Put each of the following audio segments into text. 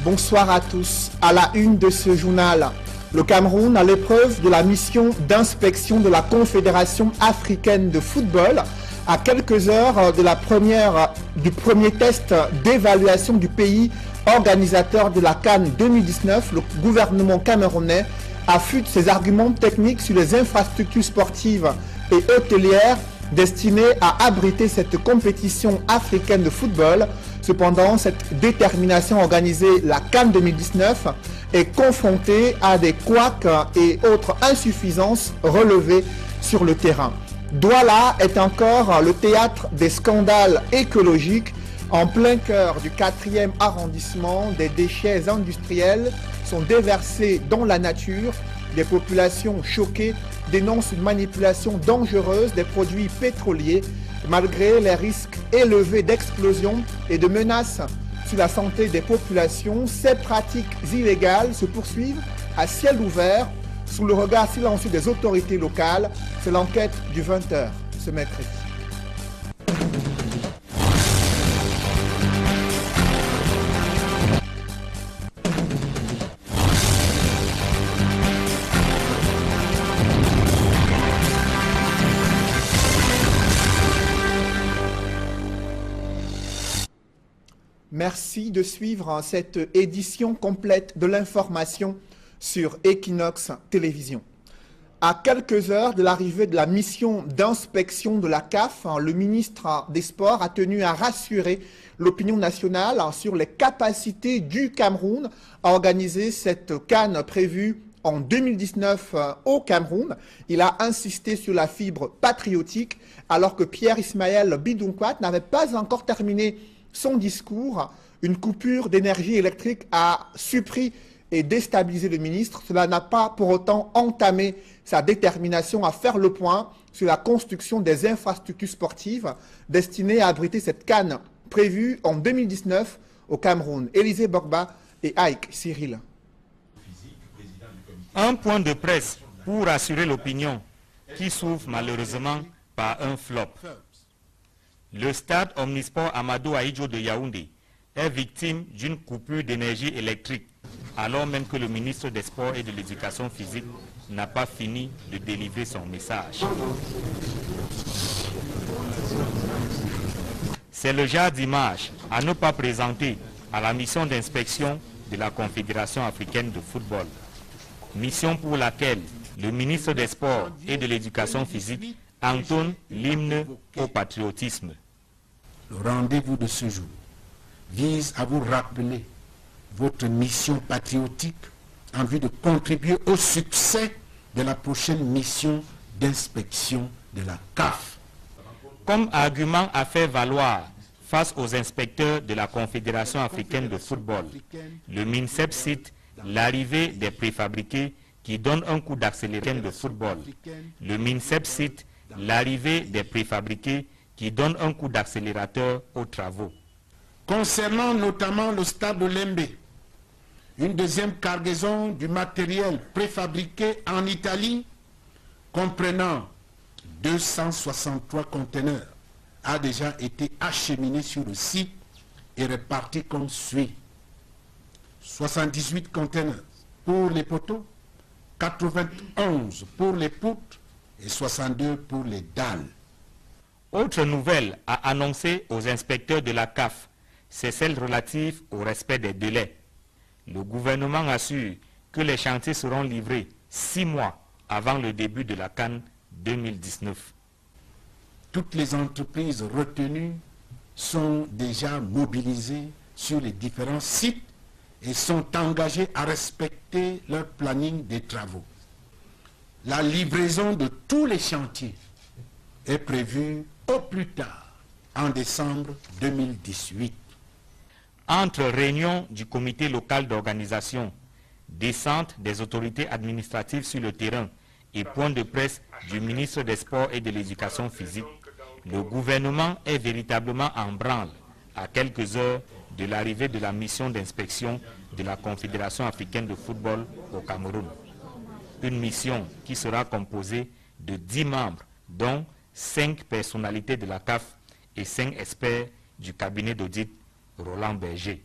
Bonsoir à tous. À la une de ce journal, le Cameroun à l'épreuve de la mission d'inspection de la Confédération africaine de football. À quelques heures de du premier test d'évaluation du pays organisateur de la CAN 2019, le gouvernement camerounais affûte ses arguments techniques sur les infrastructures sportives et hôtelières destinées à abriter cette compétition africaine de football. Cependant, cette détermination à organiser la CAN 2019 est confrontée à des couacs et autres insuffisances relevées sur le terrain. Douala est encore le théâtre des scandales écologiques. En plein cœur du 4e arrondissement, des déchets industriels sont déversés dans la nature. Des populations choquées dénoncent une manipulation dangereuse des produits pétroliers. Malgré les risques élevés d'explosion et de menaces sur la santé des populations, ces pratiques illégales se poursuivent à ciel ouvert sous le regard silencieux des autorités locales. C'est l'enquête du 20h ce mercredi. Merci de suivre cette édition complète de l'information sur Equinox Télévision. À quelques heures de l'arrivée de la mission d'inspection de la CAF, le ministre des Sports a tenu à rassurer l'opinion nationale sur les capacités du Cameroun à organiser cette CAN prévue en 2019 au Cameroun. Il a insisté sur la fibre patriotique alors que Pierre Ismaël Bidunkwat n'avait pas encore terminé son discours. Une coupure d'énergie électrique a surpris et déstabilisé le ministre. Cela n'a pas pour autant entamé sa détermination à faire le point sur la construction des infrastructures sportives destinées à abriter cette CAN prévue en 2019 au Cameroun. Élisée Bogba et Ike Cyril. Un point de presse pour rassurer l'opinion qui s'ouvre malheureusement par un flop. Le stade omnisport Amadou Ahidjo de Yaoundé est victime d'une coupure d'énergie électrique, alors même que le ministre des Sports et de l'Éducation physique n'a pas fini de délivrer son message. C'est le genre d'image à ne pas présenter à la mission d'inspection de la Confédération africaine de football. Mission pour laquelle le ministre des Sports et de l'Éducation physique entonne l'hymne au patriotisme. Le rendez-vous de ce jour vise à vous rappeler votre mission patriotique en vue de contribuer au succès de la prochaine mission d'inspection de la CAF. Comme argument à faire valoir face aux inspecteurs de la Confédération africaine de football, le MINSEP cite l'arrivée des préfabriqués qui donne un coup d'accélérateur de football. Le MINSEP cite l'arrivée des préfabriqués qui donne un coup d'accélérateur aux travaux. Concernant notamment le stade de Lembe, une deuxième cargaison du matériel préfabriqué en Italie, comprenant 263 conteneurs, a déjà été acheminée sur le site et répartie comme suit. 78 conteneurs pour les poteaux, 91 pour les poutres et 62 pour les dalles. Autre nouvelle à annoncer aux inspecteurs de la CAF, c'est celle relative au respect des délais. Le gouvernement assure que les chantiers seront livrés 6 mois avant le début de la CAN 2019. Toutes les entreprises retenues sont déjà mobilisées sur les différents sites et sont engagées à respecter leur planning des travaux. La livraison de tous les chantiers est prévue au plus tard en décembre 2018. Entre réunions du comité local d'organisation, descente des autorités administratives sur le terrain et point de presse du ministre des Sports et de l'Éducation physique, le gouvernement est véritablement en branle à quelques heures de l'arrivée de la mission d'inspection de la Confédération africaine de football au Cameroun. Une mission qui sera composée de 10 membres, dont 5 personnalités de la CAF et 5 experts du cabinet d'audit Roland Berger.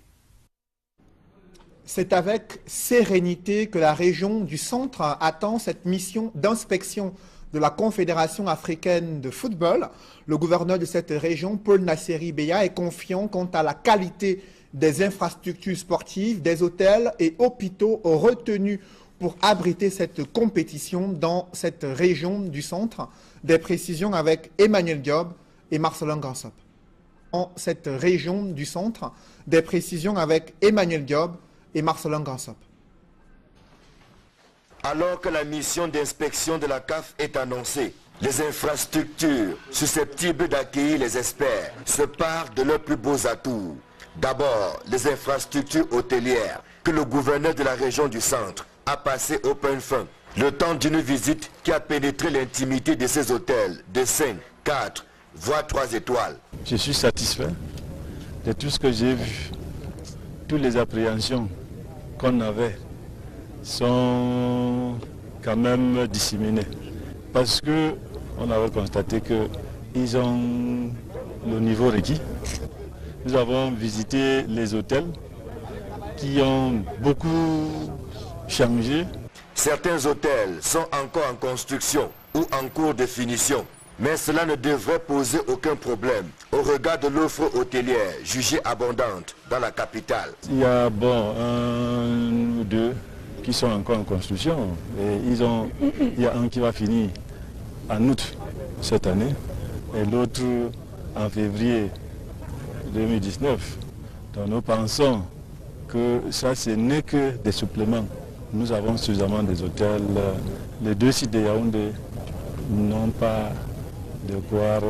C'est avec sérénité que la région du centre attend cette mission d'inspection de la Confédération africaine de football. Le gouverneur de cette région, Paul Nasseri Beya, est confiant quant à la qualité des infrastructures sportives, des hôtels et hôpitaux retenus pour abriter cette compétition dans cette région du centre. Des précisions avec Emmanuel Diop et Marcelin Gansop. Dans cette région du centre, des précisions avec Emmanuel Diop et Marcelin Gansop. Alors que la mission d'inspection de la CAF est annoncée, les infrastructures susceptibles d'accueillir les experts se parent de leurs plus beaux atouts. D'abord, les infrastructures hôtelières que le gouverneur de la région du centre a passé au pain fin. Le temps d'une visite qui a pénétré l'intimité de ces hôtels de 5, 4, voire 3 étoiles. Je suis satisfait de tout ce que j'ai vu. Toutes les appréhensions qu'on avait sont quand même disséminées. Parce qu'on avait constaté qu'ils ont le niveau requis. Nous avons visité les hôtels qui ont beaucoup changé. Certains hôtels sont encore en construction ou en cours de finition. Mais cela ne devrait poser aucun problème au regard de l'offre hôtelière jugée abondante dans la capitale. Il y a un ou deux qui sont encore en construction. Et il y a un qui va finir en août cette année et l'autre en février 2019. Donc nous pensons que ça, ce n'est que des suppléments. Nous avons suffisamment des hôtels. Les 2 sites de Yaoundé n'ont pas de quoi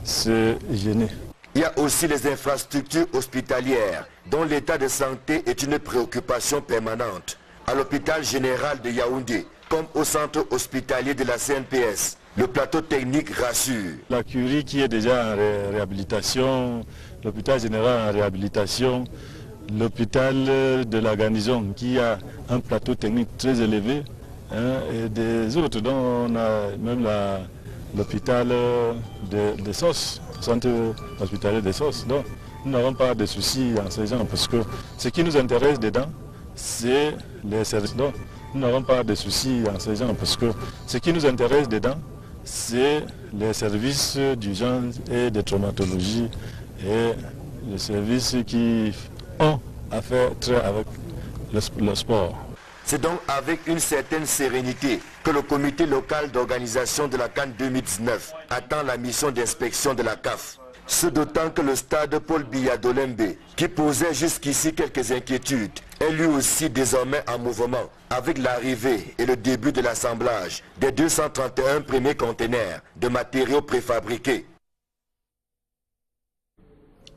se gêner. Il y a aussi les infrastructures hospitalières dont l'état de santé est une préoccupation permanente. À l'hôpital général de Yaoundé, comme au centre hospitalier de la CNPS, le plateau technique rassure. La Curie qui est déjà en réhabilitation, l'hôpital général en réhabilitation, l'hôpital de la garnison qui a un plateau technique très élevé, et des autres dont on a même l'hôpital de SOS, le centre hospitalier de SOS. Donc nous n'avons pas de soucis en ce genre parce que ce qui nous intéresse dedans, c'est les services. Donc nous n'avons pas de soucis en ce genre parce que ce qui nous intéresse dedans, c'est les services d'urgence et de traumatologie et les services qui ont affaire avec le sport. C'est donc avec une certaine sérénité que le comité local d'organisation de la CAN 2019 attend la mission d'inspection de la CAF. Ce d'autant que le stade Paul Biya d'Olembe, qui posait jusqu'ici quelques inquiétudes, est lui aussi désormais en mouvement avec l'arrivée et le début de l'assemblage des 231 premiers conteneurs de matériaux préfabriqués.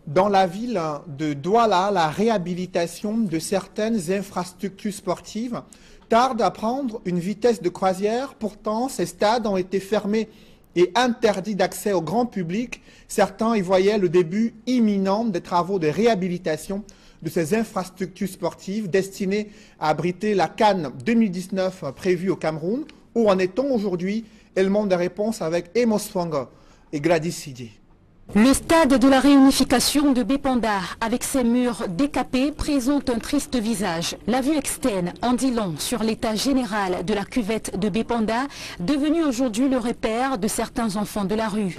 Dans la ville de Douala, la réhabilitation de certaines infrastructures sportives tarde à prendre une vitesse de croisière. Pourtant, ces stades ont été fermés et interdits d'accès au grand public. Certains y voyaient le début imminent des travaux de réhabilitation de ces infrastructures sportives destinées à abriter la CAN 2019 prévue au Cameroun. Où en est-on aujourd'hui? Élément de réponse avec Emos Fanga et Gladys Sidier. Le stade de la réunification de Bépanda, avec ses murs décapés, présente un triste visage. La vue externe en dit long sur l'état général de la cuvette de Bépanda, devenue aujourd'hui le repère de certains enfants de la rue.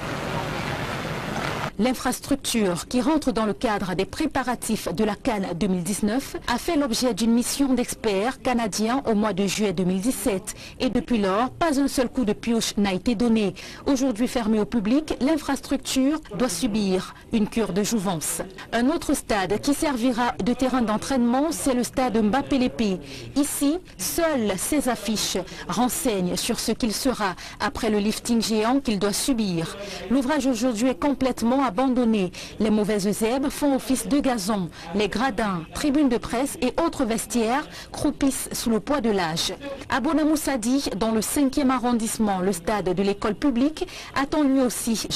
L'infrastructure, qui rentre dans le cadre des préparatifs de la CAN 2019, a fait l'objet d'une mission d'experts canadiens au mois de juillet 2017. Et depuis lors, pas un seul coup de pioche n'a été donné. Aujourd'hui fermée au public, l'infrastructure doit subir une cure de jouvence. Un autre stade qui servira de terrain d'entraînement, c'est le stade Mbappé-Lépé. Ici, seules ces affiches renseignent sur ce qu'il sera après le lifting géant qu'il doit subir. L'ouvrage aujourd'hui est complètement abandonnés. Les mauvaises herbes font office de gazon. Les gradins, tribunes de presse et autres vestiaires croupissent sous le poids de l'âge. À Bonamoussadi, dans le 5e arrondissement, le stade de l'école publique attend lui aussi.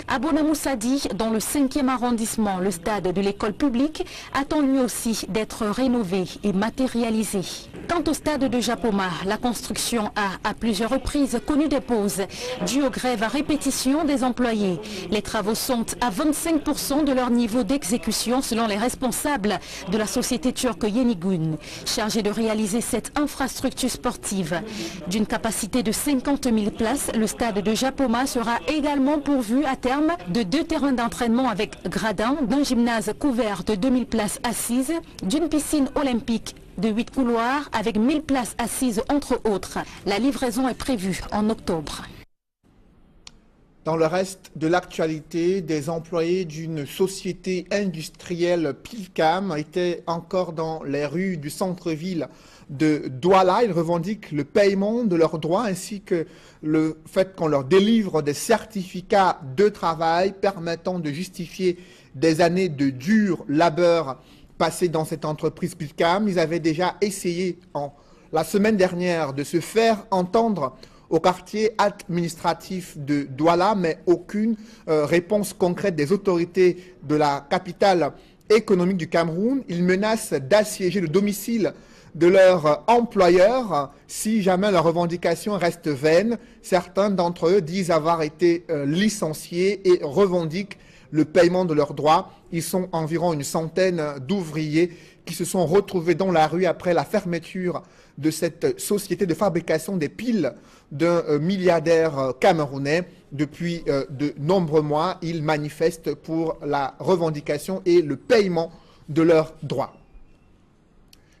À Bonamoussadi, dans le 5e arrondissement, le stade de l'école publique attend lui aussi d'être rénové et matérialisé. Quant au stade de Japoma, la construction a à plusieurs reprises connu des pauses dues aux grèves à répétition des employés. Les travaux sont à 25% de leur niveau d'exécution selon les responsables de la société turque Yenigun, chargée de réaliser cette infrastructure sportive. D'une capacité de 50 000 places, le stade de Japoma sera également pourvu à terme de 2 terrains d'entraînement avec gradins, d'un gymnase couvert de 2000 places assises, d'une piscine olympique de 8 couloirs avec 1000 places assises entre autres. La livraison est prévue en octobre. Dans le reste de l'actualité, des employés d'une société industrielle Pilcam étaient encore dans les rues du centre-ville de Douala. Ils revendiquent le paiement de leurs droits ainsi que le fait qu'on leur délivre des certificats de travail permettant de justifier des années de dur labeur passées dans cette entreprise Pilcam. Ils avaient déjà essayé la semaine dernière de se faire entendre au quartier administratif de Douala, mais aucune réponse concrète des autorités de la capitale économique du Cameroun. Ils menacent d'assiéger le domicile de leur employeur si jamais leurs revendications restent vaines. Certains d'entre eux disent avoir été licenciés et revendiquent le paiement de leurs droits. Ils sont environ une centaine d'ouvriers qui se sont retrouvés dans la rue après la fermeture de cette société de fabrication des piles d'un milliardaire camerounais. Depuis de nombreux mois, ils manifestent pour la revendication et le paiement de leurs droits.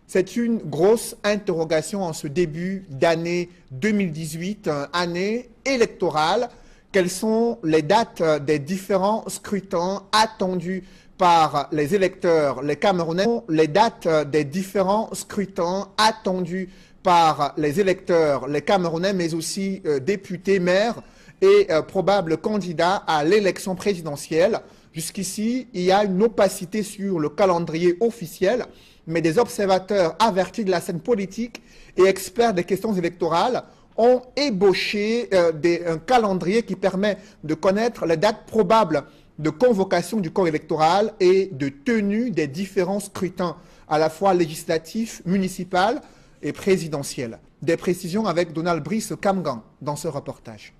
C'est une grosse interrogation en ce début d'année 2018, année électorale. Quelles sont les dates des différents scrutins attendus par les électeurs, les Camerounais? Les dates des différents scrutins attendus par les électeurs, les Camerounais, mais aussi députés, maires et probables candidats à l'élection présidentielle. Jusqu'ici, il y a une opacité sur le calendrier officiel, mais des observateurs avertis de la scène politique et experts des questions électorales ont ébauché un calendrier qui permet de connaître les dates probables de convocation du corps électoral et de tenue des différents scrutins, à la fois législatifs, municipaux et présidentiels. Des précisions avec Donald Brice Kamgan dans ce reportage.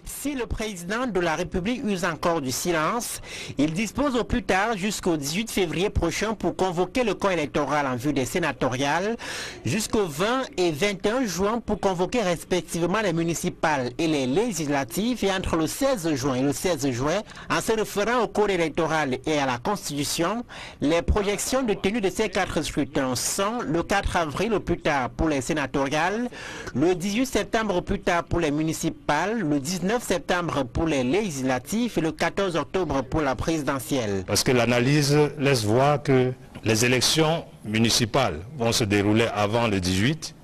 Si le président de la République use encore du silence, il dispose au plus tard jusqu'au 18 février prochain pour convoquer le corps électoral en vue des sénatoriales, jusqu'au 20 et 21 juin pour convoquer respectivement les municipales et les législatives, et entre le 16 juin et le 16 juin, en se référant au code électoral et à la Constitution, les projections de tenue de ces 4 scrutins sont le 4 avril au plus tard pour les sénatoriales, le 18 septembre au plus tard pour les municipales, le 19 septembre pour les législatives et le 14 octobre pour la présidentielle. Parce que l'analyse laisse voir que les élections municipales vont se dérouler avant le 18,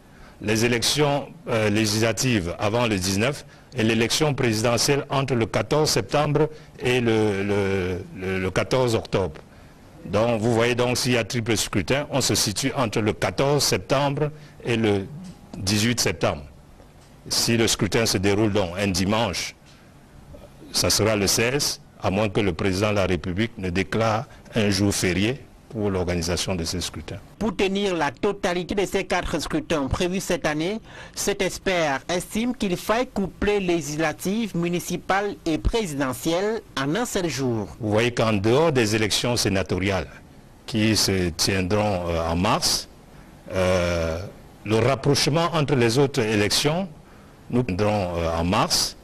les élections législatives avant le 19 et l'élection présidentielle entre le 14 septembre et le 14 octobre. Donc vous voyez donc s'il y a triple scrutin, on se situe entre le 14 septembre et le 18 septembre. Si le scrutin se déroule donc un dimanche, ça sera le 16, à moins que le président de la République ne déclare un jour férié pour l'organisation de ces scrutins. Pour tenir la totalité de ces 4 scrutins prévus cette année, cet expert estime qu'il faille coupler législatives, municipales et présidentielles en un seul jour. Vous voyez qu'en dehors des élections sénatoriales qui se tiendront en mars, le rapprochement entre les autres élections nous tiendrons en mars.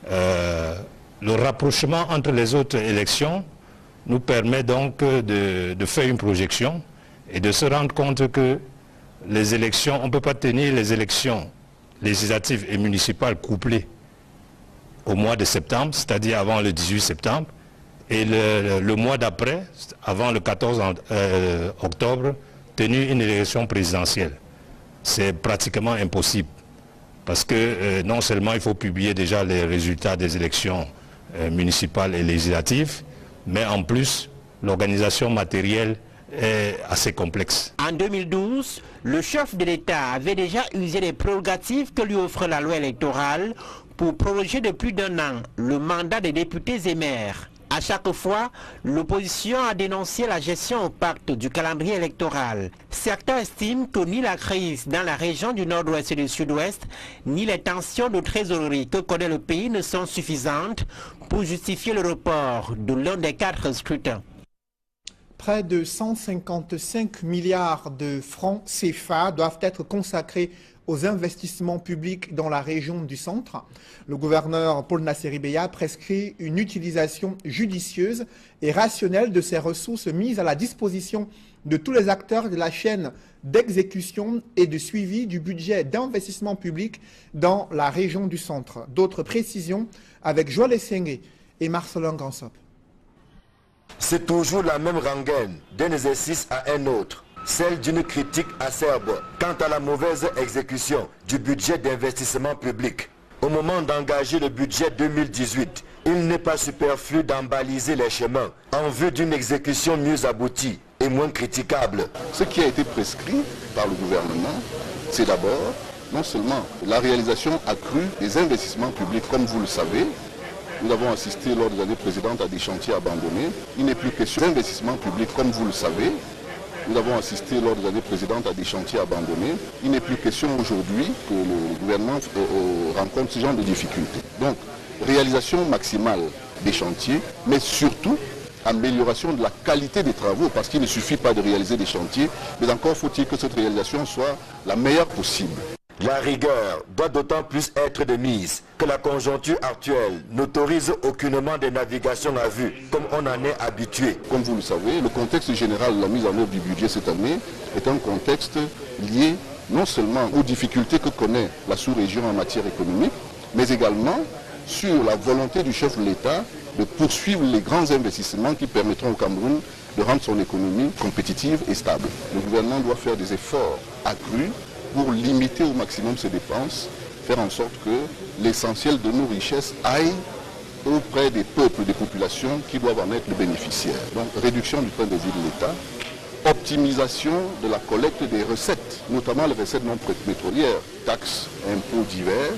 Le rapprochement entre les autres élections nous permet donc de faire une projection et de se rendre compte que les élections, on ne peut pas tenir les élections législatives et municipales couplées au mois de septembre, c'est-à-dire avant le 18 septembre, et le mois d'après, avant le 14 octobre, tenir une élection présidentielle. C'est pratiquement impossible. Parce que non seulement il faut publier déjà les résultats des élections municipales et législatives, mais en plus, l'organisation matérielle est assez complexe. En 2012, le chef de l'État avait déjà usé des prérogatives que lui offre la loi électorale pour prolonger de plus d'1 an le mandat des députés et maires. À chaque fois, l'opposition a dénoncé la gestion opaque du calendrier électoral. Certains estiment que ni la crise dans la région du nord-ouest et du sud-ouest, ni les tensions de trésorerie que connaît le pays ne sont suffisantes pour justifier le report de l'un des 4 scrutins. Près de 155 milliards de francs CFA doivent être consacrés aux investissements publics dans la région du centre. Le gouverneur Paul Nasseri Beya prescrit une utilisation judicieuse et rationnelle de ces ressources mises à la disposition de tous les acteurs de la chaîne d'exécution et de suivi du budget d'investissement public dans la région du centre. D'autres précisions avec Joël Essengé et Marcelin Gansop. C'est toujours la même rengaine d'un exercice à un autre. Celle d'une critique acerbe quant à la mauvaise exécution du budget d'investissement public. Au moment d'engager le budget 2018, il n'est pas superflu d'embaliser les chemins en vue d'une exécution mieux aboutie et moins critiquable. Ce qui a été prescrit par le gouvernement, c'est d'abord non seulement la réalisation accrue des investissements publics, comme vous le savez. Nous avons assisté lors des années précédentes à des chantiers abandonnés. Il n'est plus question d'investissement public, comme vous le savez. Nous avons assisté lors des années précédentes à des chantiers abandonnés. Il n'est plus question aujourd'hui que le gouvernement rencontre ce genre de difficultés. Donc, réalisation maximale des chantiers, mais surtout amélioration de la qualité des travaux, parce qu'il ne suffit pas de réaliser des chantiers, mais encore faut-il que cette réalisation soit la meilleure possible. La rigueur doit d'autant plus être de mise que la conjoncture actuelle n'autorise aucunement des navigations à vue, comme on en est habitué. Comme vous le savez, le contexte général de la mise en œuvre du budget cette année est un contexte lié non seulement aux difficultés que connaît la sous-région en matière économique, mais également sur la volonté du chef de l'État de poursuivre les grands investissements qui permettront au Cameroun de rendre son économie compétitive et stable. Le gouvernement doit faire des efforts accrus pour limiter au maximum ses dépenses, faire en sorte que l'essentiel de nos richesses aille auprès des peuples, des populations qui doivent en être les bénéficiaires. Donc réduction du train de vie de l'État, optimisation de la collecte des recettes, notamment les recettes non pétrolières, taxes, impôts divers.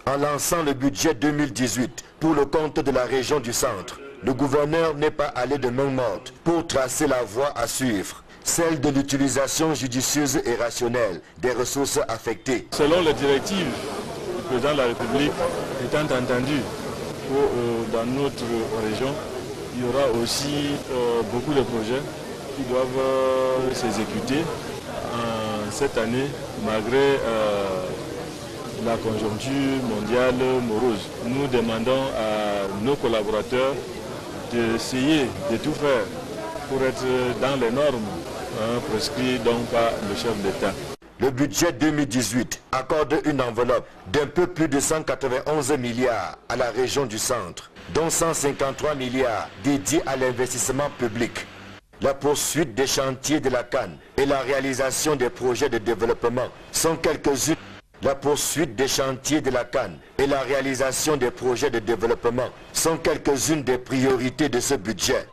En lançant le budget 2018 pour le compte de la région du centre, le gouverneur n'est pas allé de main morte pour tracer la voie à suivre, celle de l'utilisation judicieuse et rationnelle des ressources affectées. Selon les directives du président de la République, étant entendu que dans notre région, il y aura aussi beaucoup de projets qui doivent s'exécuter cette année, malgré la conjoncture mondiale morose. Nous demandons à nos collaborateurs d'essayer de tout faire pour être dans les normes prescrites donc par le chef d'État. Le budget 2018 accorde une enveloppe d'un peu plus de 191 milliards à la région du centre, dont 153 milliards dédiés à l'investissement public. La poursuite des chantiers de la CAN et la réalisation des projets de développement sont quelques-unes. La poursuite des chantiers de la CAN et la réalisation des projets de développement sont quelques-unes des priorités de ce budget.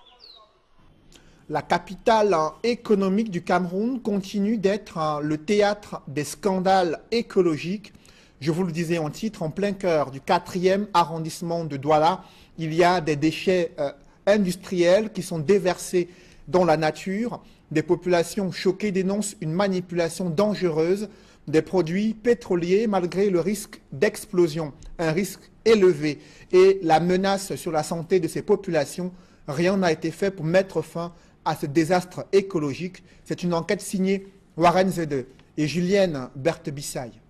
La capitale économique du Cameroun continue d'être le théâtre des scandales écologiques. Je vous le disais en titre, en plein cœur du 4e arrondissement de Douala, il y a des déchets industriels qui sont déversés dans la nature. Des populations choquées dénoncent une manipulation dangereuse des produits pétroliers malgré le risque d'explosion, un risque élevé et la menace sur la santé de ces populations. Rien n'a été fait pour mettre fin à ce désastre écologique. C'est une enquête signée Warren Zede et Julienne Berthe-Bissaille.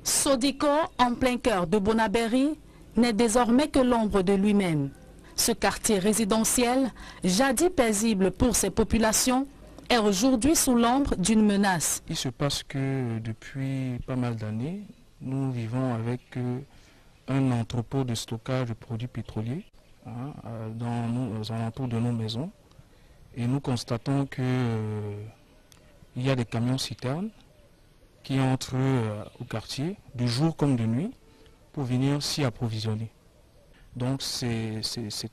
Sodiko, en plein cœur de Bonabéry, n'est désormais que l'ombre de lui-même. Ce quartier résidentiel, jadis paisible pour ses populations, est aujourd'hui sous l'ombre d'une menace. Il se passe que depuis pas mal d'années, nous vivons avec un entrepôt de stockage de produits pétroliers dans aux alentours de nos maisons. Et nous constatons qu'il y a des camions-citernes qui entrent au quartier, du jour comme de nuit, pour venir s'y approvisionner. Donc c'est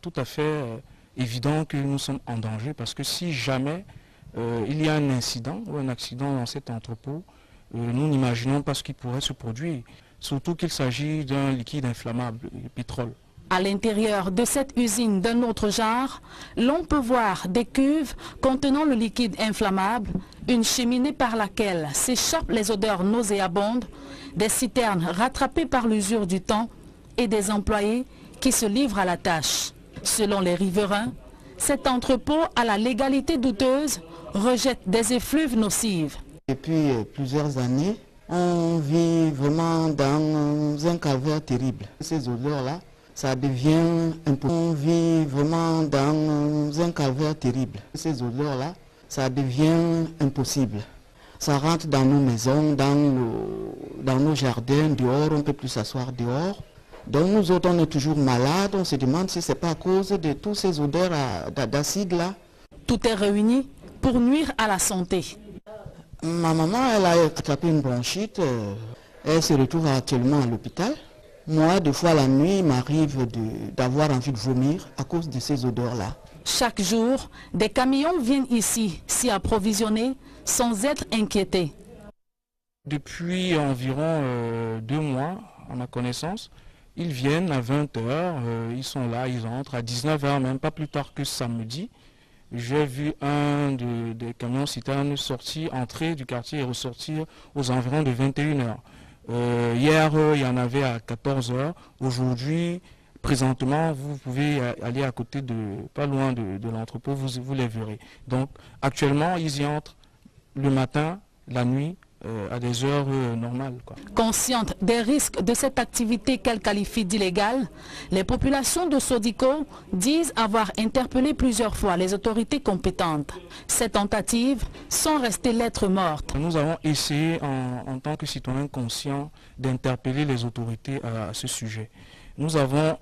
tout à fait évident que nous sommes en danger, parce que si jamais il y a un incident ou un accident dans cet entrepôt, nous n'imaginons pas ce qui pourrait se produire, surtout qu'il s'agit d'un liquide inflammable, le pétrole. À l'intérieur de cette usine d'un autre genre, l'on peut voir des cuves contenant le liquide inflammable, une cheminée par laquelle s'échappent les odeurs nauséabondes, des citernes rattrapées par l'usure du temps et des employés qui se livrent à la tâche. Selon les riverains, cet entrepôt à la légalité douteuse rejette des effluves nocives. Depuis plusieurs années, on vit vraiment dans un calvaire terrible. Ces odeurs-là, ça devient impossible. On vit vraiment dans un calvaire terrible. Ces odeurs-là, ça devient impossible. Ça rentre dans nos maisons, dans nos jardins, dehors, on ne peut plus s'asseoir dehors. Donc nous autres, on est toujours malades, on se demande si ce n'est pas à cause de tous ces odeurs d'acide là. Tout est réuni pour nuire à la santé. Ma maman, elle a attrapé une bronchite, elle se retrouve actuellement à l'hôpital. Moi, des fois la nuit, il m'arrive d'avoir envie de vomir à cause de ces odeurs-là. Chaque jour, des camions viennent ici s'y approvisionner sans être inquiétés. Depuis environ 2 mois, à ma connaissance, ils viennent à 20 h, ils sont là, ils entrent à 19 h, même pas plus tard que samedi. J'ai vu un des camions citernes entrer du quartier et ressortir aux environs de 21 h. Hier, il y en avait à 14 h. Aujourd'hui, présentement, vous pouvez aller à côté pas loin de l'entrepôt, vous les verrez. Donc, actuellement, ils y entrent le matin, la nuit, à des heures normales. Conscientes des risques de cette activité qu'elles qualifient d'illégale, les populations de Sodiko disent avoir interpellé plusieurs fois les autorités compétentes. Ces tentatives sont restées lettres mortes. Nous avons essayé en tant que citoyens conscients d'interpeller les autorités à ce sujet. Nous avons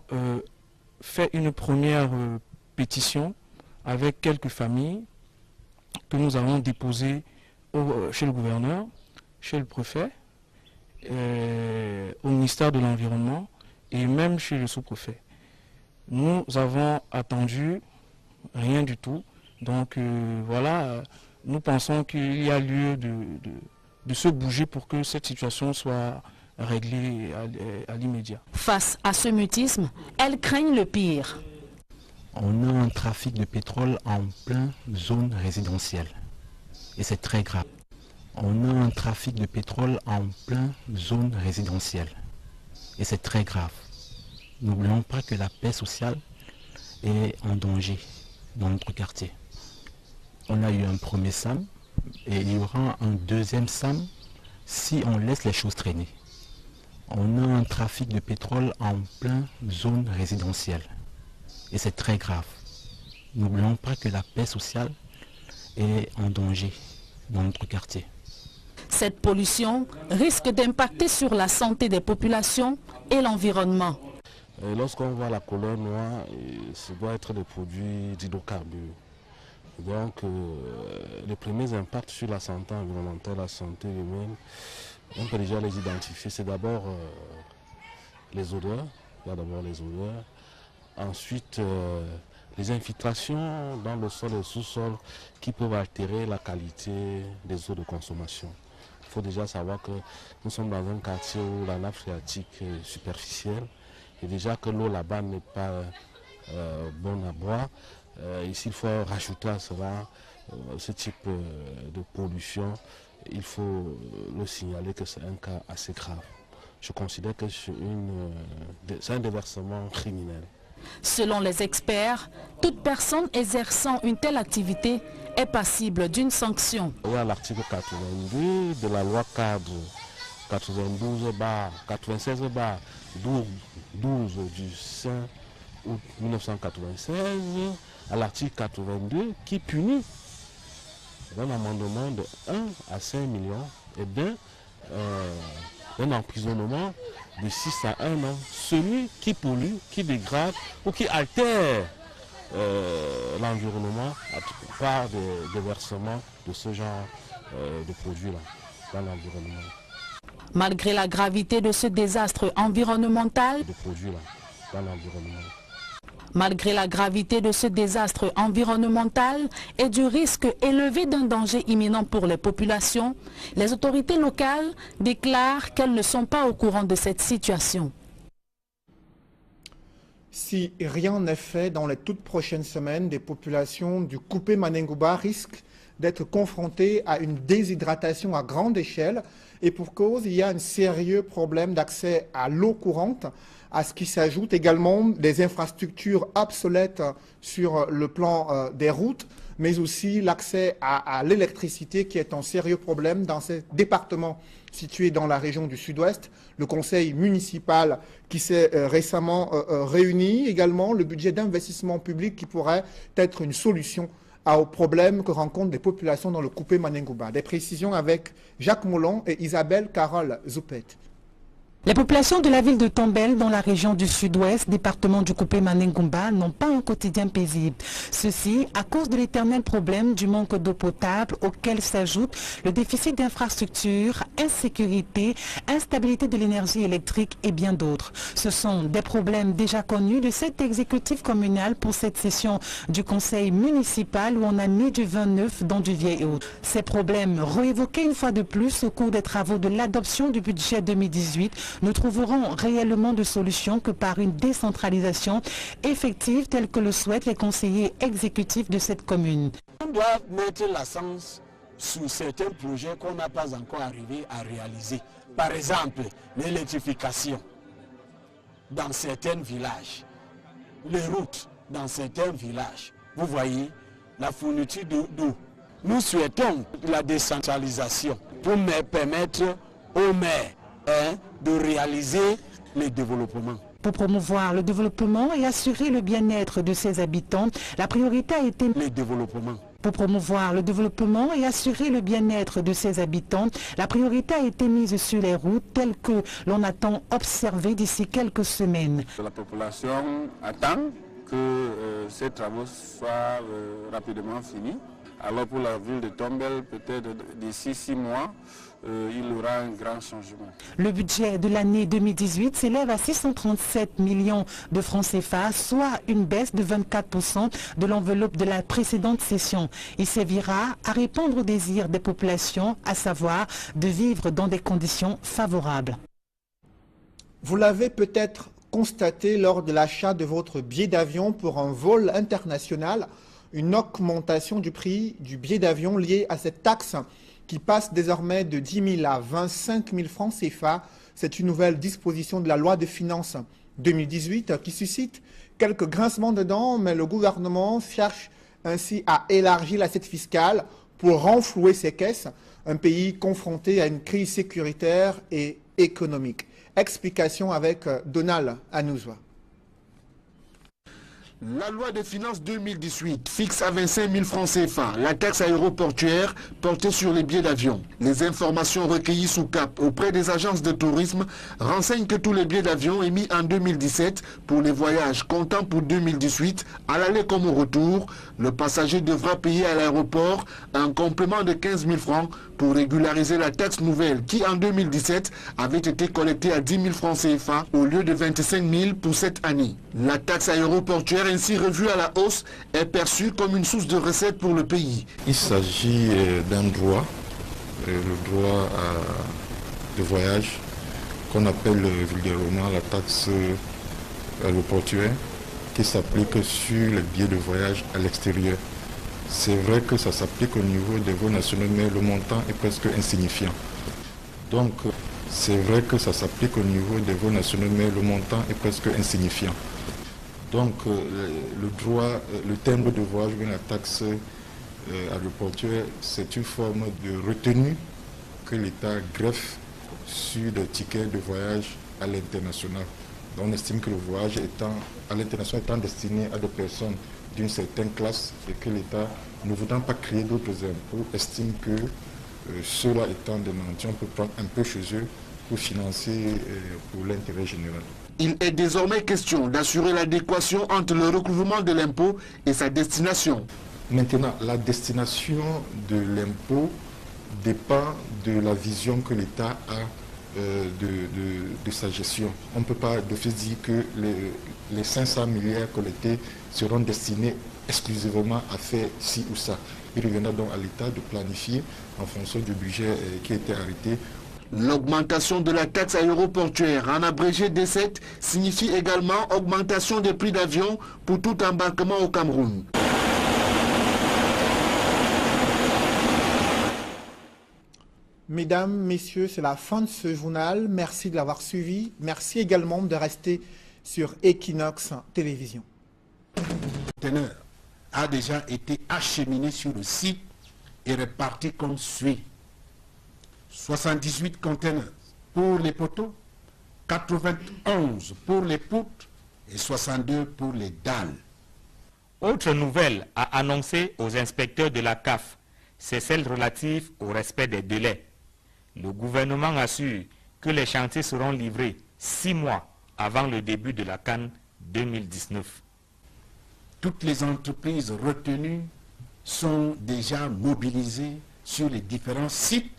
fait une première pétition avec quelques familles que nous avons déposées chez le gouverneur, chez le préfet, au ministère de l'Environnement et même chez le sous-préfet. Nous avons attendu rien du tout. Donc voilà, nous pensons qu'il y a lieu de se bouger pour que cette situation soit réglée à l'immédiat. Face à ce mutisme, elles craignent le pire. On a un trafic de pétrole en pleine zone résidentielle et c'est très grave. On a un trafic de pétrole en pleine zone résidentielle et c'est très grave. N'oublions pas que la paix sociale est en danger dans notre quartier. On a eu un premier SAM et il y aura un deuxième SAM si on laisse les choses traîner. On a un trafic de pétrole en pleine zone résidentielle et c'est très grave. N'oublions pas que la paix sociale est en danger dans notre quartier. Cette pollution risque d'impacter sur la santé des populations et l'environnement. Lorsqu'on voit la couleur noire, ce doit être des produits d'hydrocarbures. Donc les premiers impacts sur la santé environnementale, la santé humaine, on peut déjà les identifier. C'est d'abord les odeurs, il y a d'abord les odeurs. Ensuite, les infiltrations dans le sol et le sous-sol qui peuvent altérer la qualité des eaux de consommation. Il faut déjà savoir que nous sommes dans un quartier où la nappe phréatique est superficielle et déjà que l'eau là-bas n'est pas bonne à boire. Ici, il faut rajouter à cela ce type de pollution. Il faut le signaler que c'est un cas assez grave. Je considère que c'est un déversement criminel. Selon les experts, toute personne exerçant une telle activité est passible d'une sanction. Il y a l'article 82 de la loi cadre 96/12 du 5 août 1996, à l'article 82 qui punit d'un amendement de 1 à 5 millions et d'un emprisonnement de 6 à 1 an, celui qui pollue, qui dégrade ou qui altère l'environnement par des versements de ce genre de produits-là dans l'environnement. Malgré la gravité de ce désastre environnemental, Malgré la gravité de ce désastre environnemental et du risque élevé d'un danger imminent pour les populations, les autorités locales déclarent qu'elles ne sont pas au courant de cette situation. Si rien n'est fait dans les toutes prochaines semaines, des populations du coupé Manengouba risquent d'être confrontées à une déshydratation à grande échelle. Et pour cause, il y a un sérieux problème d'accès à l'eau courante, à ce qui s'ajoute également des infrastructures obsolètes sur le plan des routes, mais aussi l'accès à l'électricité qui est un sérieux problème dans ces départements situés dans la région du Sud-Ouest. Le conseil municipal qui s'est récemment réuni, également le budget d'investissement public qui pourrait être une solution aux problèmes que rencontrent les populations dans le coupé Manengouba. Des précisions avec Jacques Moulon et Isabelle Carole Zoupet. Les populations de la ville de Tombel, dans la région du Sud-Ouest, département du coupé Manengouba, n'ont pas un quotidien paisible. Ceci à cause de l'éternel problème du manque d'eau potable auquel s'ajoute le déficit d'infrastructures, insécurité, instabilité de l'énergie électrique et bien d'autres. Ce sont des problèmes déjà connus de cet exécutif communal pour cette session du conseil municipal où on a mis du 29 dans du vieil eau. Ces problèmes réévoqués une fois de plus au cours des travaux de l'adoption du budget 2018 ne trouveront réellement de solution que par une décentralisation effective telle que le souhaitent les conseillers exécutifs de cette commune. On doit mettre l'accent sur certains projets qu'on n'a pas encore arrivé à réaliser. Par exemple, l'électrification dans certains villages, les routes dans certains villages. Vous voyez, la fourniture d'eau. Nous souhaitons la décentralisation pour permettre aux maires de réaliser le développement. Pour promouvoir le développement et assurer le bien-être de ses habitants, la priorité a été le développement. Pour promouvoir le développement et assurer le bien-être de ses habitants, la priorité a été mise sur les routes telles que l'on attend observer d'ici quelques semaines. La population attend que ces travaux soient rapidement finis. Alors pour la ville de Tombel, peut-être d'ici 6 mois, il y aura un grand changement. Le budget de l'année 2018 s'élève à 637 millions de francs CFA, soit une baisse de 24% de l'enveloppe de la précédente session. Il servira à répondre aux désirs des populations, à savoir de vivre dans des conditions favorables. Vous l'avez peut-être constaté lors de l'achat de votre billet d'avion pour un vol international, une augmentation du prix du billet d'avion liée à cette taxe qui passe désormais de 10 000 à 25 000 francs CFA. C'est une nouvelle disposition de la loi de finances 2018 qui suscite quelques grincements de dents, mais le gouvernement cherche ainsi à élargir l'assiette fiscale pour renflouer ses caisses, un pays confronté à une crise sécuritaire et économique. Explication avec Donald Anouzwa. La loi des finances 2018 fixe à 25 000 francs CFA la taxe aéroportuaire portée sur les billets d'avion. Les informations recueillies sous CAP auprès des agences de tourisme renseignent que tous les billets d'avion émis en 2017 pour les voyages comptant pour 2018, à l'aller comme au retour, le passager devra payer à l'aéroport un complément de 15 000 francs pour régulariser la taxe nouvelle qui en 2017 avait été collectée à 10 000 francs CFA au lieu de 25 000 pour cette année. La taxe aéroportuaire ainsi revue à la hausse est perçue comme une source de recettes pour le pays. Il s'agit d'un droit, le droit de voyage qu'on appelle vulgairement la taxe aéroportuaire qui s'applique sur les billets de voyage à l'extérieur. C'est vrai que ça s'applique au niveau des vols nationaux, mais le montant est presque insignifiant. Donc, c'est vrai que ça s'applique au niveau des vols nationaux, mais le montant est presque insignifiant. Donc, le timbre de voyage, la taxe aéroportuaire, c'est une forme de retenue que l'État greffe sur des tickets de voyage à l'international. On estime que le voyage à l'international étant destiné à des personnes d'une certaine classe et que l'État, ne voulant pas créer d'autres impôts, estime que ceux-là étant des nantis, on peut prendre un peu chez eux pour financer pour l'intérêt général. Il est désormais question d'assurer l'adéquation entre le recouvrement de l'impôt et sa destination. Maintenant, la destination de l'impôt dépend de la vision que l'État a de sa gestion. On ne peut pas d'office dire que les 500 milliards collectés seront destinés exclusivement à faire ci ou ça. Il reviendra donc à l'État de planifier en fonction du budget qui a été arrêté. L'augmentation de la taxe aéroportuaire, en abrégé D7, signifie également augmentation des prix d'avion pour tout embarquement au Cameroun. Mesdames, Messieurs, c'est la fin de ce journal. Merci de l'avoir suivi. Merci également de rester sur Equinox Télévision. Le conteneur a déjà été acheminé sur le site et réparti comme suit. 78 conteneurs pour les poteaux, 91 pour les poutres et 62 pour les dalles. Autre nouvelle à annoncer aux inspecteurs de la CAF, c'est celle relative au respect des délais. Le gouvernement assure que les chantiers seront livrés 6 mois avant le début de la CAN 2019. Toutes les entreprises retenues sont déjà mobilisées sur les différents sites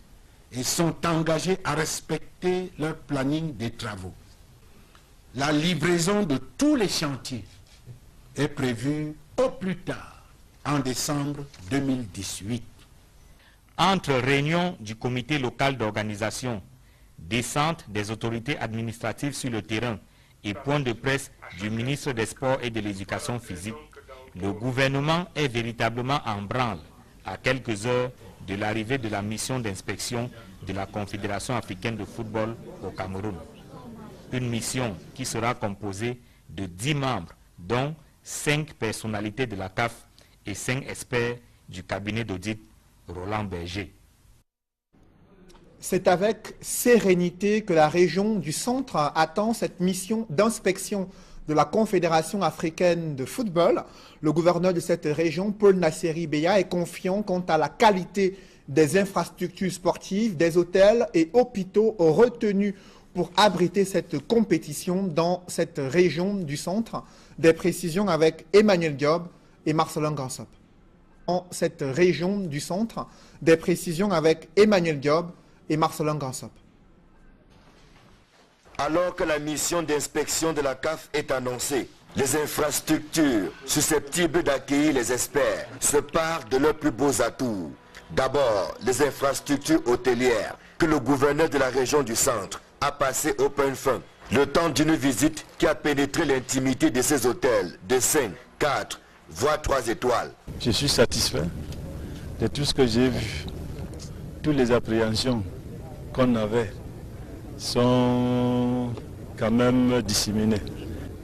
et sont engagées à respecter leur planning des travaux. La livraison de tous les chantiers est prévue au plus tard en décembre 2018. Entre réunions du comité local d'organisation, descente des autorités administratives sur le terrain et point de presse du ministre des Sports et de l'Éducation physique, le gouvernement est véritablement en branle à quelques heures de l'arrivée de la mission d'inspection de la Confédération africaine de football au Cameroun. Une mission qui sera composée de 10 membres, dont 5 personnalités de la CAF et 5 experts du cabinet d'audit Roland Berger. C'est avec sérénité que la région du centre attend cette mission d'inspection de la Confédération africaine de football. Le gouverneur de cette région, Paul Nasseri Beya, est confiant quant à la qualité des infrastructures sportives, des hôtels et hôpitaux retenus pour abriter cette compétition dans cette région du centre. Des précisions avec Emmanuel Diop et Marcelin Gansop. Dans cette région du centre, des précisions avec Emmanuel Diop et Marcelin Gansop. Alors que la mission d'inspection de la CAF est annoncée, les infrastructures susceptibles d'accueillir les experts se parent de leurs plus beaux atouts. D'abord, les infrastructures hôtelières que le gouverneur de la région du centre a passé au pain fin. Le temps d'une visite qui a pénétré l'intimité de ces hôtels de 5, 4, voire 3 étoiles. Je suis satisfait de tout ce que j'ai vu. Toutes les appréhensions qu'on avait sont quand même disséminées.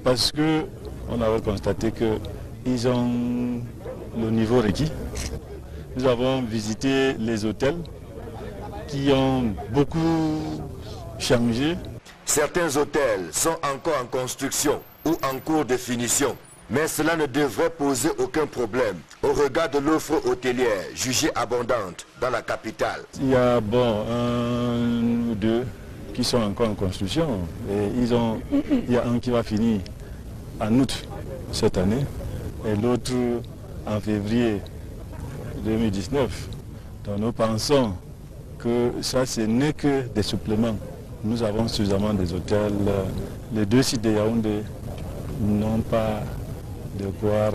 Parce qu'on avait constaté qu'ils ont le niveau requis. Nous avons visité les hôtels qui ont beaucoup changé. Certains hôtels sont encore en construction ou en cours de finition. Mais cela ne devrait poser aucun problème au regard de l'offre hôtelière jugée abondante dans la capitale. Il y a un ou deux qui sont encore en construction. Et il y a un qui va finir en août cette année et l'autre en février 2019. Donc nous pensons que ça, ce n'est que des suppléments. Nous avons suffisamment des hôtels. Les 2 sites de Yaoundé n'ont pas de quoi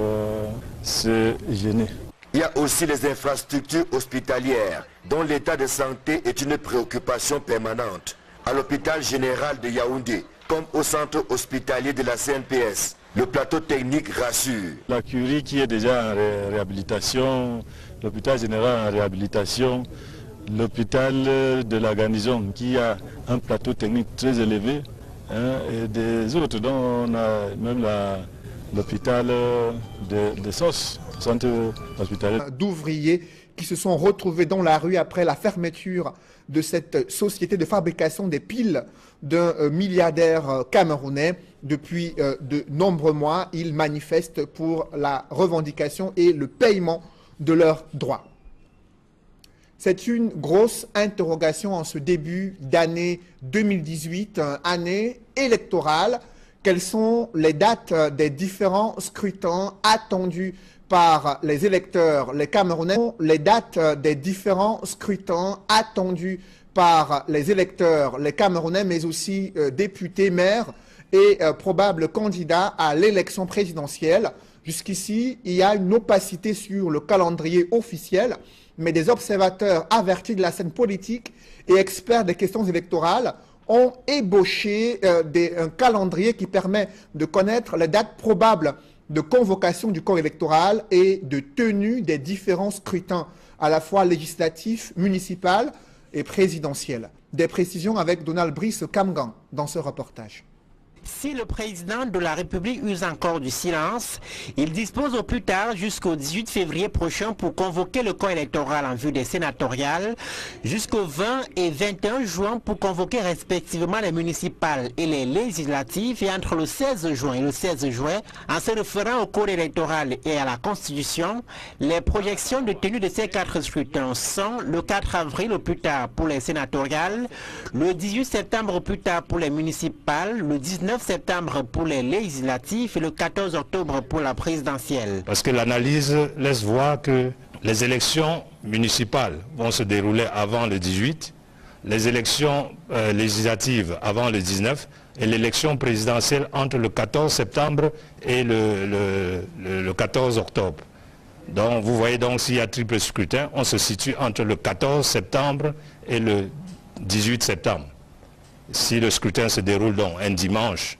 se gêner. Il y a aussi les infrastructures hospitalières dont l'état de santé est une préoccupation permanente. À l'hôpital général de Yaoundé, comme au centre hospitalier de la CNPS, le plateau technique rassure. La Curie qui est déjà en réhabilitation, l'hôpital général en réhabilitation, l'hôpital de la garnison qui a un plateau technique très élevé, et des autres dont on a même l'hôpital de SOS, centre hospitalier. D'ouvriers qui se sont retrouvés dans la rue après la fermeture de cette société de fabrication des piles d'un milliardaire camerounais. Depuis de nombreux mois, ils manifestent pour la revendication et le paiement de leurs droits. C'est une grosse interrogation en ce début d'année 2018, année électorale. Quelles sont les dates des différents scrutins attendus par les électeurs, les Camerounais? Les dates des différents scrutins attendus par les électeurs, les Camerounais, mais aussi députés, maires et probables candidats à l'élection présidentielle. Jusqu'ici, il y a une opacité sur le calendrier officiel. mais des observateurs avertis de la scène politique et experts des questions électorales ont ébauché un calendrier qui permet de connaître les dates probables de convocation du corps électoral et de tenue des différents scrutins, à la fois législatifs, municipaux et présidentiels. Des précisions avec Donald Brice Kamgan dans ce reportage. Si le président de la République use encore du silence, il dispose au plus tard jusqu'au 18 février prochain pour convoquer le corps électoral en vue des sénatoriales, jusqu'au 20 et 21 juin pour convoquer respectivement les municipales et les législatives, et entre le 16 juin et le 16 juin, en se référant au code électoral et à la Constitution, les projections de tenue de ces 4 scrutins sont le 4 avril au plus tard pour les sénatoriales, le 18 septembre au plus tard pour les municipales, le 19 septembre pour les législatives et le 14 octobre pour la présidentielle. Parce que l'analyse laisse voir que les élections municipales vont se dérouler avant le 18, les élections législatives avant le 19 et l'élection présidentielle entre le 14 septembre et le 14 octobre. Donc vous voyez donc s'il y a triple scrutin, on se situe entre le 14 septembre et le 18 septembre. Si le scrutin se déroule donc un dimanche,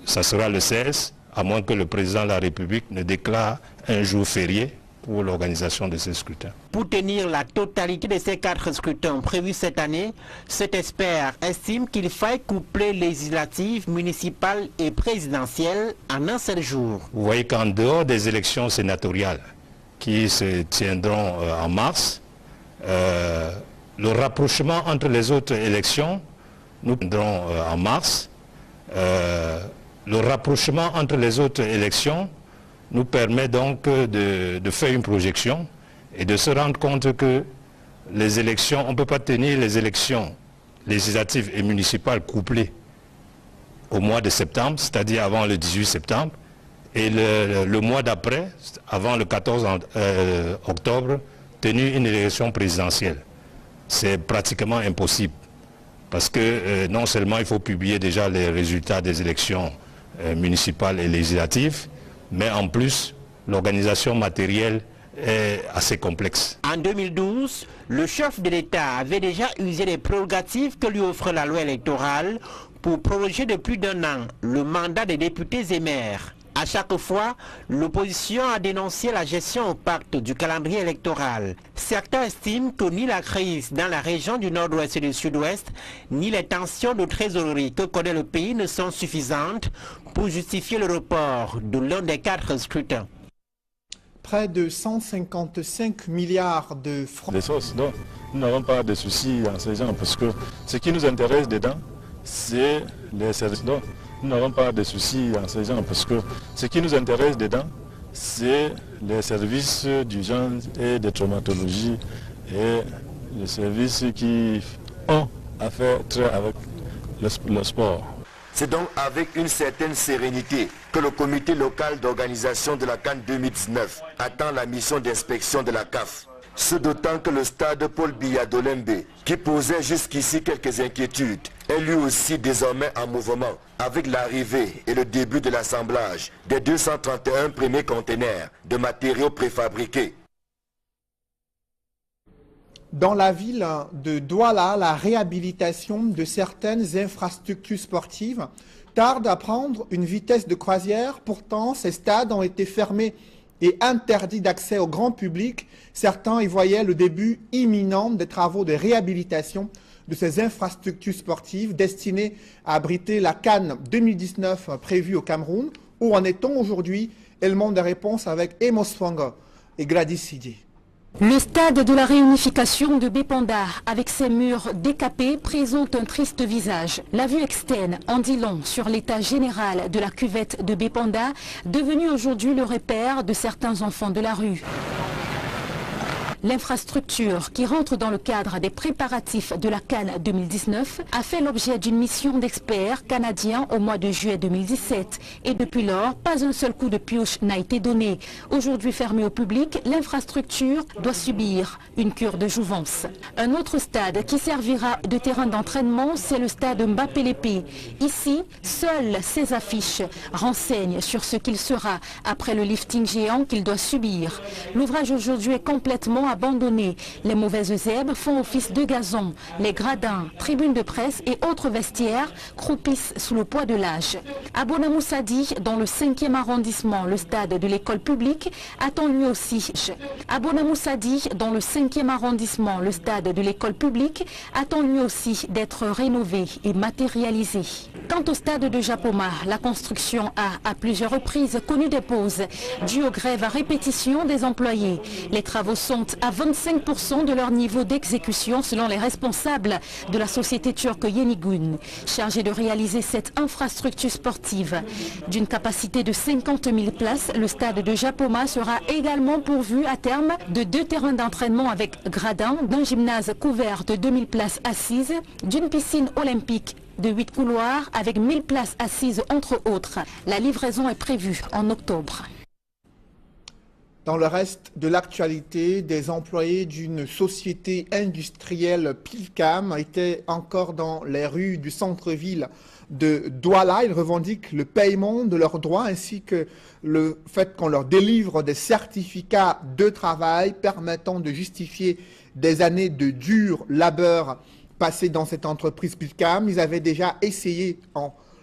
ça sera le 16, à moins que le président de la République ne déclare un jour férié pour l'organisation de ces scrutins. Pour tenir la totalité de ces 4 scrutins prévus cette année, cet expert estime qu'il faille coupler législatives, municipales et présidentielles en un seul jour. Vous voyez qu'en dehors des élections sénatoriales qui se tiendront en mars, le rapprochement entre les autres élections nous tiendrons en mars. Le rapprochement entre les autres élections nous permet donc de faire une projection et de se rendre compte que les élections, on ne peut pas tenir les élections législatives et municipales couplées au mois de septembre, c'est-à-dire avant le 18 septembre, et le mois d'après, avant le 14 octobre, tenir une élection présidentielle. C'est pratiquement impossible. Parce que non seulement il faut publier déjà les résultats des élections municipales et législatives, mais en plus, l'organisation matérielle est assez complexe. En 2012, le chef de l'État avait déjà usé des prérogatives que lui offre la loi électorale pour prolonger de plus d'1 an le mandat des députés et maires. À chaque fois, l'opposition a dénoncé la gestion opaque du calendrier électoral. Certains estiment que ni la crise dans la région du nord-ouest et du sud-ouest, ni les tensions de trésorerie que connaît le pays ne sont suffisantes pour justifier le report de l'un des 4 scrutins. Près de 155 milliards de francs. Les sources, donc, nous n'avons pas de soucis dans ces gens parce que ce qui nous intéresse dedans, c'est les services. Donc, nous n'avons pas de soucis dans ces gens parce que ce qui nous intéresse dedans, c'est les services d'urgence et de traumatologie et les services qui ont à faire avec le sport. C'est donc avec une certaine sérénité que le comité local d'organisation de la CAN 2019 attend la mission d'inspection de la CAF. Ce d'autant que le stade Paul Biya d'Olembe, qui posait jusqu'ici quelques inquiétudes, est lui aussi désormais en mouvement avec l'arrivée et le début de l'assemblage des 231 premiers conteneurs de matériaux préfabriqués. Dans la ville de Douala, la réhabilitation de certaines infrastructures sportives tarde à prendre une vitesse de croisière. Pourtant, ces stades ont été fermés et interdits d'accès au grand public. Certains y voyaient le début imminent des travaux de réhabilitation de ces infrastructures sportives destinées à abriter la CAN 2019 prévue au Cameroun. Où en est-on aujourd'hui? Élément de réponse avec Emos Fanga et Gladys Sidier. Le stade de la réunification de Bépanda, avec ses murs décapés, présente un triste visage. La vue externe en dit long sur l'état général de la cuvette de Bépanda, devenue aujourd'hui le repère de certains enfants de la rue. L'infrastructure, qui rentre dans le cadre des préparatifs de la CAN 2019, a fait l'objet d'une mission d'experts canadiens au mois de juillet 2017. Et depuis lors, pas un seul coup de pioche n'a été donné. Aujourd'hui fermée au public, l'infrastructure doit subir une cure de jouvence. Un autre stade qui servira de terrain d'entraînement, c'est le stade Mbappé-Lépé. Ici, seules ces affiches renseignent sur ce qu'il sera après le lifting géant qu'il doit subir. L'ouvrage aujourd'hui est complètement abandonnés. Les mauvaises herbes font office de gazon. Les gradins, tribunes de presse et autres vestiaires croupissent sous le poids de l'âge. À Bonamoussadi, dans le 5e arrondissement, le stade de l'école publique attend lui aussi. À Bonamoussadi, dans le 5e arrondissement, le stade de l'école publique attend lui aussi d'être rénové et matérialisé. Quant au stade de Japoma, la construction a à plusieurs reprises connu des pauses dues aux grèves à répétition des employés. Les travaux sont à 25% de leur niveau d'exécution selon les responsables de la société turque Yenigun, chargée de réaliser cette infrastructure sportive. D'une capacité de 50 000 places, le stade de Japoma sera également pourvu à terme de 2 terrains d'entraînement avec gradins, d'un gymnase couvert de 2000 places assises, d'une piscine olympique de 8 couloirs avec 1000 places assises entre autres. La livraison est prévue en octobre. Dans le reste de l'actualité, des employés d'une société industrielle Pilcam étaient encore dans les rues du centre-ville de Douala. Ils revendiquent le paiement de leurs droits ainsi que le fait qu'on leur délivre des certificats de travail permettant de justifier des années de dur labeur passé dans cette entreprise Pilcam. Ils avaient déjà essayé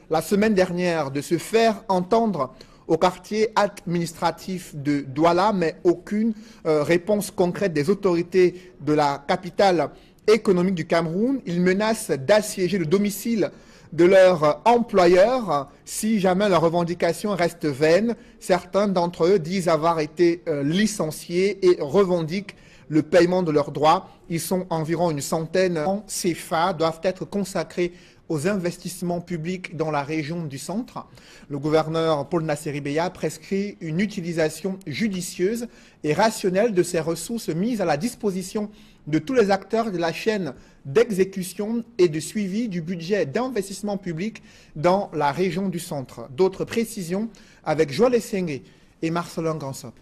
la semaine dernière de se faire entendre au quartier administratif de Douala, mais aucune réponse concrète des autorités de la capitale économique du Cameroun. Ils menacent d'assiéger le domicile de leur employeur si jamais leurs revendications restent vaines. Certains d'entre eux disent avoir été licenciés et revendiquent le paiement de leurs droits. Ils sont environ une centaine en CFA, doivent être consacrés aux investissements publics dans la région du centre. Le gouverneur Paul Nasseri Beya prescrit une utilisation judicieuse et rationnelle de ces ressources mises à la disposition de tous les acteurs de la chaîne d'exécution et de suivi du budget d'investissement public dans la région du centre. D'autres précisions avec Joël Essengé et Marcelin Gansop.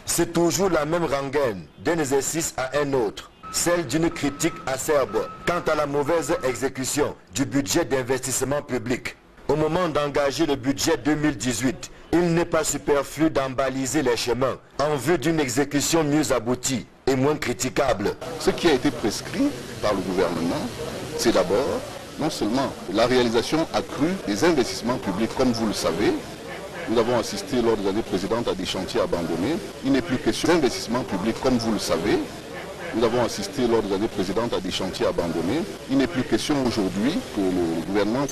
C'est toujours la même rengaine d'un exercice à un autre, celle d'une critique acerbe quant à la mauvaise exécution du budget d'investissement public. Au moment d'engager le budget 2018, il n'est pas superflu d'embaliser les chemins en vue d'une exécution mieux aboutie et moins critiquable. Ce qui a été prescrit par le gouvernement, c'est d'abord non seulement la réalisation accrue des investissements publics, comme vous le savez. Nous avons assisté lors des années précédentes à des chantiers abandonnés. Il n'est plus question d'investissement public, comme vous le savez. Nous avons assisté lors des années précédentes à des chantiers abandonnés. Il n'est plus question aujourd'hui que le gouvernement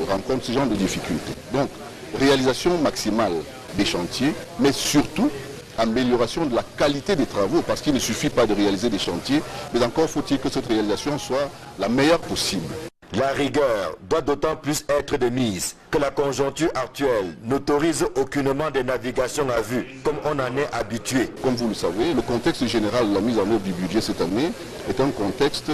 rencontre ce genre de difficultés. Donc, réalisation maximale des chantiers, mais surtout amélioration de la qualité des travaux, parce qu'il ne suffit pas de réaliser des chantiers, mais encore faut-il que cette réalisation soit la meilleure possible. La rigueur doit d'autant plus être de mise que la conjoncture actuelle n'autorise aucunement des navigations à vue, comme on en est habitué. Comme vous le savez, le contexte général de la mise en œuvre du budget cette année est un contexte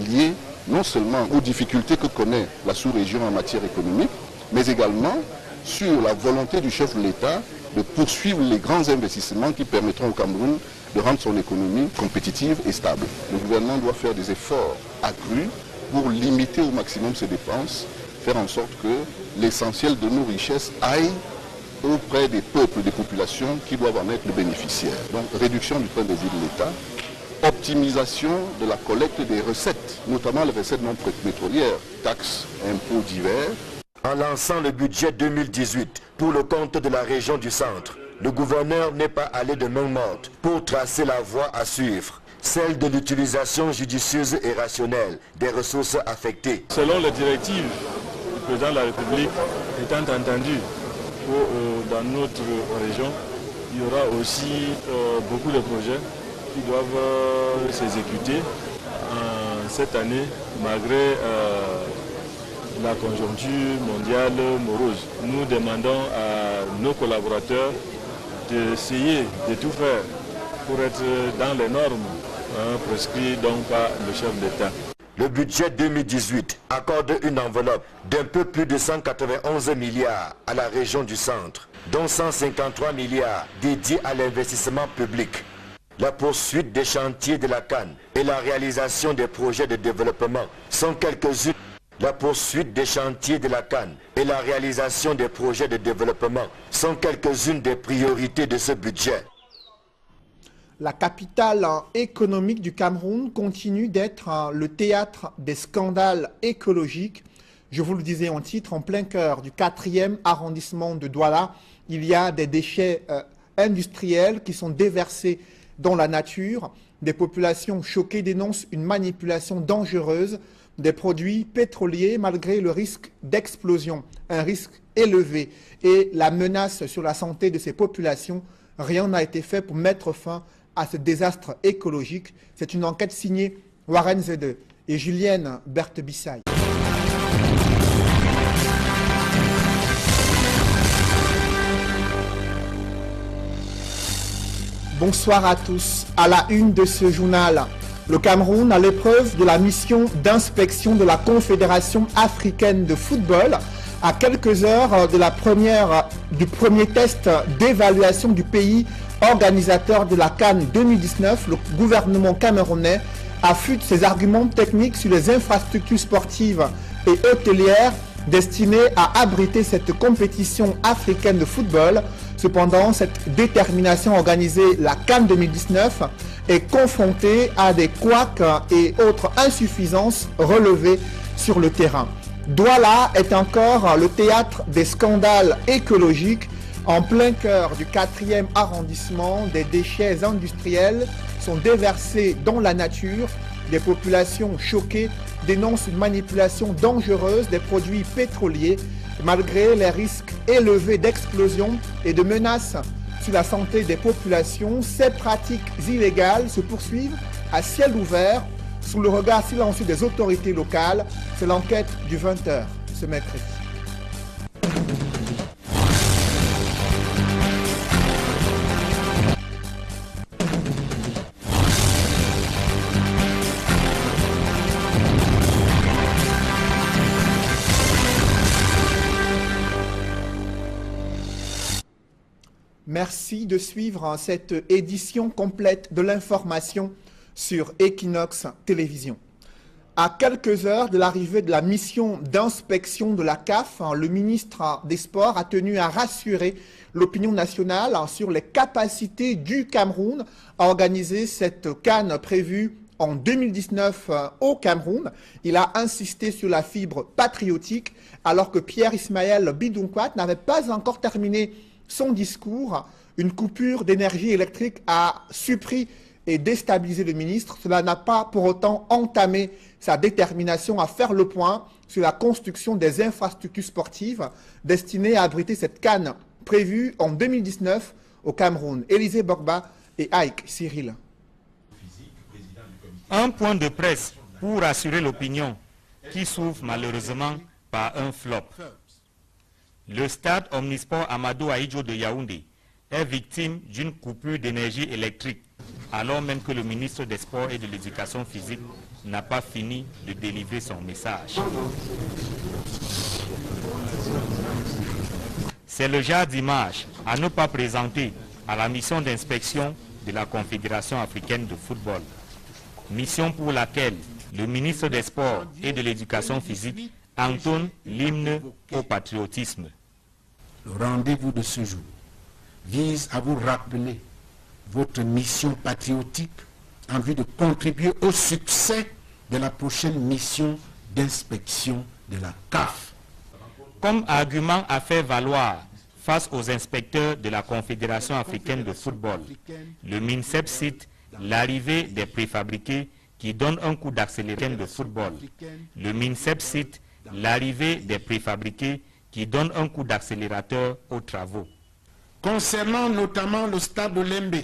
lié non seulement aux difficultés que connaît la sous-région en matière économique, mais également sur la volonté du chef de l'État de poursuivre les grands investissements qui permettront au Cameroun de rendre son économie compétitive et stable. Le gouvernement doit faire des efforts accrus pour limiter au maximum ses dépenses, faire en sorte que l'essentiel de nos richesses aille auprès des peuples, des populations qui doivent en être les bénéficiaires. Donc réduction du train de vie de l'État, optimisation de la collecte des recettes, notamment les recettes non pétrolières, taxes, impôts divers. En lançant le budget 2018 pour le compte de la région du centre, le gouverneur n'est pas allé de main morte pour tracer la voie à suivre, celle de l'utilisation judicieuse et rationnelle des ressources affectées. Selon les directives du président de la République, étant entendu dans notre région, il y aura aussi beaucoup de projets qui doivent s'exécuter cette année, malgré la conjoncture mondiale morose. Nous demandons à nos collaborateurs d'essayer de tout faire pour être dans les normes prescrites donc par le chef d'État. Le budget 2018 accorde une enveloppe d'un peu plus de 191 milliards à la région du centre, dont 153 milliards dédiés à l'investissement public. La poursuite des chantiers de la CAN et la réalisation des projets de développement sont quelques-unes. La poursuite des chantiers de la CAN et la réalisation des projets de développement sont quelques-unes des priorités de ce budget. La capitale économique du Cameroun continue d'être le théâtre des scandales écologiques. Je vous le disais en titre, en plein cœur du 4e arrondissement de Douala, il y a des déchets industriels qui sont déversés dans la nature. Des populations choquées dénoncent une manipulation dangereuse des produits pétroliers malgré le risque d'explosion, un risque élevé et la menace sur la santé de ces populations. Rien n'a été fait pour mettre fin à ce désastre écologique. C'est une enquête signée Warren Zede et Julienne Berthe-Bissaï. Bonsoir à tous. À la une de ce journal, le Cameroun à l'épreuve de la mission d'inspection de la Confédération africaine de football. À quelques heures de du premier test d'évaluation du pays organisateur de la CAN 2019, le gouvernement camerounais affûte ses arguments techniques sur les infrastructures sportives et hôtelières destinées à abriter cette compétition africaine de football. Cependant, cette détermination à organiser la CAN 2019 est confrontée à des couacs et autres insuffisances relevées sur le terrain. Douala est encore le théâtre des scandales écologiques. En plein cœur du 4e arrondissement, des déchets industriels sont déversés dans la nature. Des populations choquées dénoncent une manipulation dangereuse des produits pétroliers malgré les risques élevés d'explosion et de menaces sur la santé des populations. Ces pratiques illégales se poursuivent à ciel ouvert sous le regard silencieux des autorités locales. C'est l'enquête du 20h ce mercredi. Merci de suivre cette édition complète de l'information sur Equinox Télévision. À quelques heures de l'arrivée de la mission d'inspection de la CAF, le ministre des Sports a tenu à rassurer l'opinion nationale sur les capacités du Cameroun à organiser cette CAN prévue en 2019 au Cameroun. Il a insisté sur la fibre patriotique alors que Pierre Ismaël Bidunkwat n'avait pas encore terminé son discours. Une coupure d'énergie électrique a surpris et déstabilisé le ministre. Cela n'a pas pour autant entamé sa détermination à faire le point sur la construction des infrastructures sportives destinées à abriter cette CAN prévue en 2019 au Cameroun. Élisée Bogba et Ike Cyril. Un point de presse pour rassurer l'opinion qui souffre malheureusement par un flop. Le stade omnisport Amadou Ahidjo de Yaoundé est victime d'une coupure d'énergie électrique, alors même que le ministre des Sports et de l'Éducation physique n'a pas fini de délivrer son message. C'est le genre d'image à ne pas présenter à la mission d'inspection de la Confédération africaine de football. Mission pour laquelle le ministre des Sports et de l'Éducation physique entonne l'hymne au patriotisme. Le rendez-vous de ce jour vise à vous rappeler votre mission patriotique en vue de contribuer au succès de la prochaine mission d'inspection de la CAF. Comme argument à faire valoir face aux inspecteurs de la Confédération africaine de football, le MINSEP cite l'arrivée des préfabriqués qui donnent un coup d'accélérateur de football. Le MINSEP cite l'arrivée des préfabriqués qui donne un coup d'accélérateur aux travaux. Concernant notamment le stade de Lembe,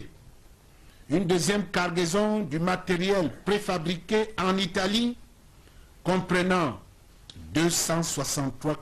une deuxième cargaison du matériel préfabriqué en Italie, comprenant 263